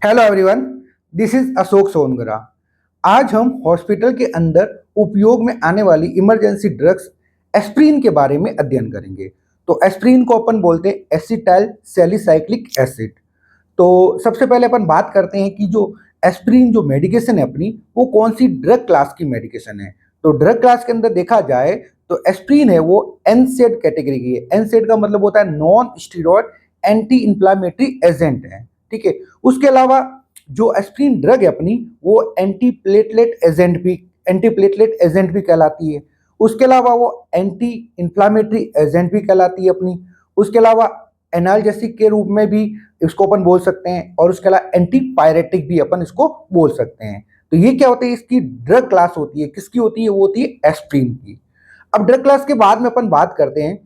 Hello everyone, this is Ashok Songara. आज हम hospital के अंदर उपयोग में आने वाली इमरजेंसी ड्रग्स एस्प्रिन के बारे में अध्ययन करेंगे। तो एस्प्रिन को अपन बोलते हैं एसिटाइल सैलिसाइक्लिक एसिड। तो सबसे पहले अपन बात करते हैं कि जो एस्प्रिन जो मेडिकेशन है अपनी, वो कौन सी ड्रग क्लास की मेडिकेशन है। तो ड्रग क्लास के अंदर देखा जाए तो एस्प्रिन है वो एनसेड कैटेगरी की है। एनसेड का मतलब होता है non steroid anti inflammatory agent है, ठीक है। उसके अलावा जो एस्प्रिन ड्रग है अपनी, वो एंटी प्लेटलेट एजेंट भी कहलाती है। उसके अलावा वो एंटी इंफ्लामेटरी एजेंट भी कहलाती है अपनी। उसके अलावा एनाल्जेसिक के रूप में भी इसको अपन बोल सकते हैं, और उसके अलावा एंटी पायरेटिक भी अपन इसको बोल सकते हैं। तो ये क्या होता है, इसकी ड्रग क्लास होती है, किसकी होती है, वो होती है एस्प्रिन की। अब ड्रग क्लास के बाद में अपन बात करते हैं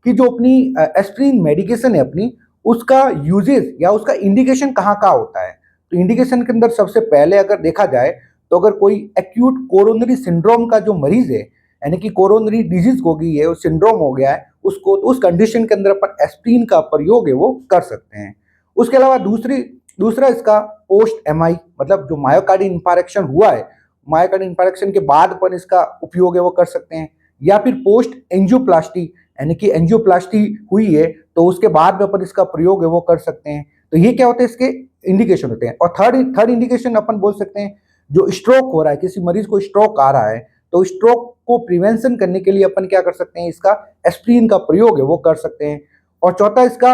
कि जो अपनी एस्प्रिन मेडिकेशन है अपनी, उसका यूजेस या उसका इंडिकेशन कहाँ कहाँ होता है। तो इंडिकेशन के अंदर सबसे पहले अगर देखा जाए तो अगर कोई एक्यूट कोरोनरी सिंड्रोम का जो मरीज है, यानी कि कोरोनरी डिजीज हो गई है, वो सिंड्रोम हो गया है उसको, तो उस कंडीशन के अंदर अपन एस्प्रिन का प्रयोग है वो कर सकते हैं। उसके अलावा दूसरा इसका पोस्ट एमआई, मतलब जो मायोकार्डियल इंफारेक्शन हुआ है, मायोकार्डियल इंफारेक्शन के बाद अपन इसका उपयोग है वो कर सकते हैं। या फिर पोस्ट एंजियोप्लास्टी, यानी कि एंजियोप्लास्टी हुई है तो उसके बाद में अपन इसका प्रयोग है वो कर सकते हैं। तो ये क्या होते हैं, इसके इंडिकेशन होते हैं। और थर्ड इंडिकेशन अपन बोल सकते हैं, जो स्ट्रोक हो रहा है, किसी मरीज को स्ट्रोक आ रहा है, तो स्ट्रोक को प्रिवेंशन करने के लिए अपन क्या कर सकते हैं, इसका एस्प्रिन का प्रयोग है वो कर सकते हैं। और चौथा इसका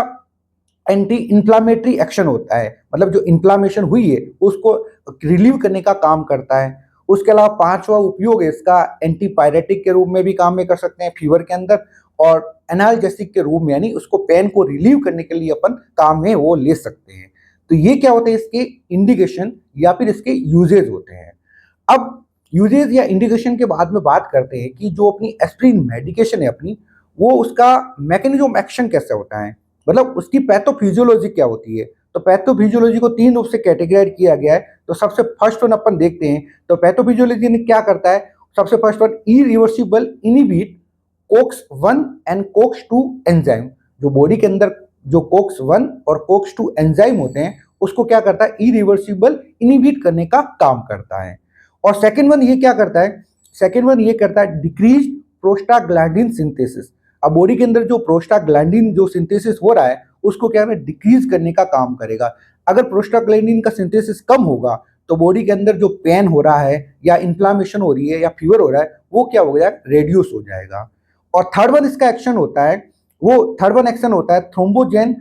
एंटी इंफ्लामेटरी एक्शन होता है, मतलब जो इंफ्लामेशन हुई है उसको रिलीव करने का काम करता है। उसके अलावा पांचवा उपयोग है इसका एंटीपायरेटिक के रूप में भी काम में कर सकते हैं फीवर के अंदर, और एनाल्जेसिक के रूप में, यानी उसको पेन को रिलीव करने के लिए अपन काम में वो ले सकते हैं। तो ये क्या होते हैं, इसके इंडिकेशन या फिर इसके यूजेज होते हैं। अब यूजेज या इंडिकेशन के बाद में बात करते हैं कि जो अपनी एस्प्रिन मेडिकेशन है अपनी, वो उसका मैकेनिज्म एक्शन कैसे होता है, मतलब उसकी पैथोफिजियोलॉजी क्या होती है। तो पैथोफिजियोलॉजी को तीन रूप से कैटेगराइज किया गया है। तो सबसे फर्स्ट वन अपन देखते हैं, तो पैथोफिजियोलॉजी ने क्या करता है। सबसे first one, irreversible inhibit Cokes 1 and Cokes 2 enzyme. जो बॉडी के अंदर जो कोक्स 1 और कोक्स 2 एंजाइम होते हैं, उसको क्या करता है, इरिवर्सिबल इनिबिट करने का काम करता है। और सेकेंड वन ये क्या करता है, सेकेंड वन ये करता है डिक्रीज प्रोस्टाग्लैंडिन सिंथेसिस। अब बॉडी के अंदर जो प्रोस्टाग्लैंडिन जो सिंथेसिस हो रहा है, उसको क्या है, डिक्रीज करने का काम करेगा। अगर प्रोस्टाग्लैंडिन का सिंथेसिस कम होगा तो बॉडी के अंदर जो पेन हो रहा है या इन्फ्लामेशन हो रही है या फीवर हो रहा है, वो क्या हो जाएगा, रेड्यूस हो जाएगा। और थर्ड वन इसका एक्शन होता है, वो थर्ड वन एक्शन होता है थ्रोम्बोजेन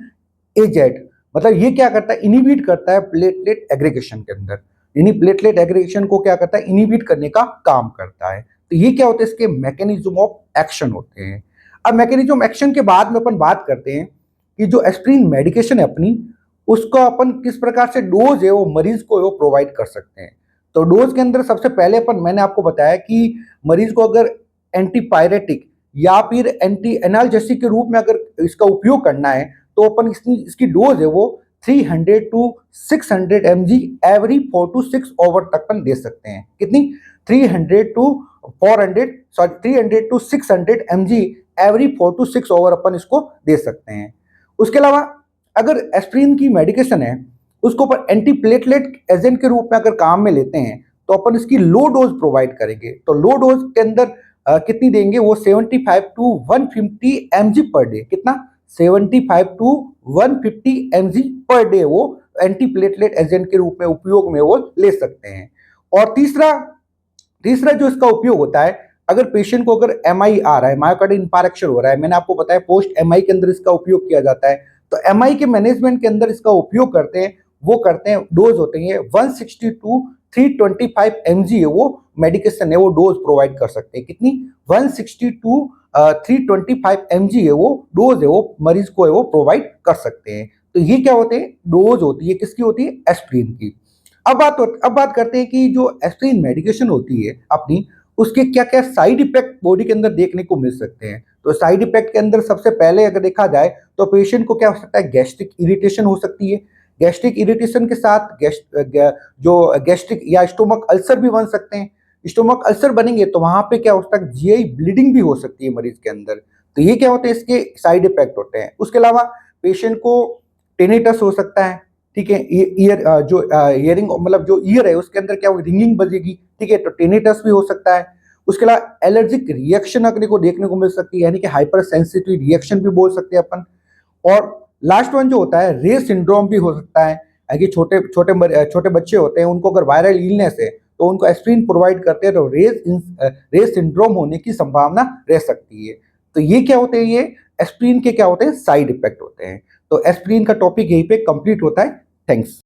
एजेट। मतलब ये क्या करता है, इनिबिट करता है प्लेटलेट एग्रीगेशन के अंदर, यानी प्लेटलेट एग्रीगेशन को क्या करता है, इनिबिट करने का काम करता है। तो ये क्या होते हैं, इसके मैकेनिज्म ऑफ एक्शन होते हैं। अब मैकेनिज्म एक्शन के बाद में अपन बात करते हैं कि जो एस्प्रिन मेडिकेशन है अपनी, उसको अपन किस प्रकार से डोज है वो मरीज को वो प्रोवाइड कर सकते हैं। तो डोज के अंदर सबसे पहले अपन, मैंने आपको बताया कि मरीज को अगर एंटीपायरेटिक या फिर एंटी एनाल्जेसिक के रूप में अगर इसका उपयोग करना है, तो अपन इसकी डोज है वो 300 to 600 mg every 4 to 6 hour तक अपन दे सकते हैं। कितनी, 300 to 600 mg every 4 to 6 hour अपन इसको दे सकते हैं। उसके अलावा अगर एस्प्रिन की मेडिकेशन है, उसको अपन एंटीप्लेटलेट एजेंट के रूप में अगर काम में लेते हैं, तो अपन इसकी लो डोज प्रोवाइड करेंगे। तो लो डोज के अंदर कितनी देंगे, वो 75 टू 150 mg पर डे। कितना, 75 टू 150 mg पर डे वो एंटीप्लेटलेट एजेंट के रूप में उपयोग में वो ले सकते हैं। और तीसरा तीसरा जो इसका उपयोग होता है, अगर पेशेंट को अगर एमआई आ रहा है, मायोकार्डियल इंफारेक्शन हो रहा है, मैंने आपको बताया पोस्ट एमआई के अंदर इसका उपयोग किया जाता है। तो एमआई के मैनेजमेंट के अंदर इसका उपयोग करते हैं, वो करते हैं, डोज होते हैं 160 टू 325 mg है वो मेडिकेशन है वो डोज प्रोवाइड कर सकते हैं। कितनी, 160 टू 325 mg है वो डोज है वो मरीज को है वो प्रोवाइड कर सकते हैं। तो ये क्या होते हैं, डोज होती है, किसकी होती है, एस्प्रिन की। अब बात करते हैं कि जो एस्प्रिन मेडिकेशन होती है अपनी, उसके क्या क्या साइड इफेक्ट बॉडी के अंदर देखने को मिल सकते हैं। तो साइड इफेक्ट के अंदर सबसे पहले अगर देखा जाए तो पेशेंट को क्या हो सकता है, गैस्ट्रिक इरिटेशन हो सकती है। गैस्ट्रिक इरिटेशन के साथ जो गैस्ट्रिक या स्टोमक अल्सर भी बन सकते हैं। स्टोमक अल्सर बनेंगे तो वहां पे क्या हो सकता है, जीआई ब्लीडिंग भी हो सकती है मरीज के अंदर। तो ये क्या होते हैं, इसके साइड इफेक्ट होते हैं। उसके अलावा पेशेंट को टेनिटस हो सकता है, ठीक है, ईयर जो ईयरिंग मतलब जो ईयर है उसके अंदर क्या होगी, रिंगिंग बजेगी, ठीक है, तो टेनिटस भी हो सकता है। उसके अलावा एलर्जिक रिएक्शन अपने को देखने को मिल सकती है, यानी कि हाइपर सेंसिटिव रिएक्शन भी बोल सकते हैं अपन। और लास्ट वन जो होता है, रे सिंड्रोम भी हो सकता है, कि छोटे छोटे छोटे बच्चे होते हैं, उनको अगर वायरल इलनेस है तो उनको एस्प्रिन प्रोवाइड करते हैं, तो रे सिंड्रोम होने की संभावना रह सकती है। तो ये क्या होते हैं, ये एस्प्रिन के क्या होते हैं, साइड इफेक्ट होते हैं। तो एस्प्रिन का टॉपिक यहीं पे कंप्लीट होता है। थैंक्स।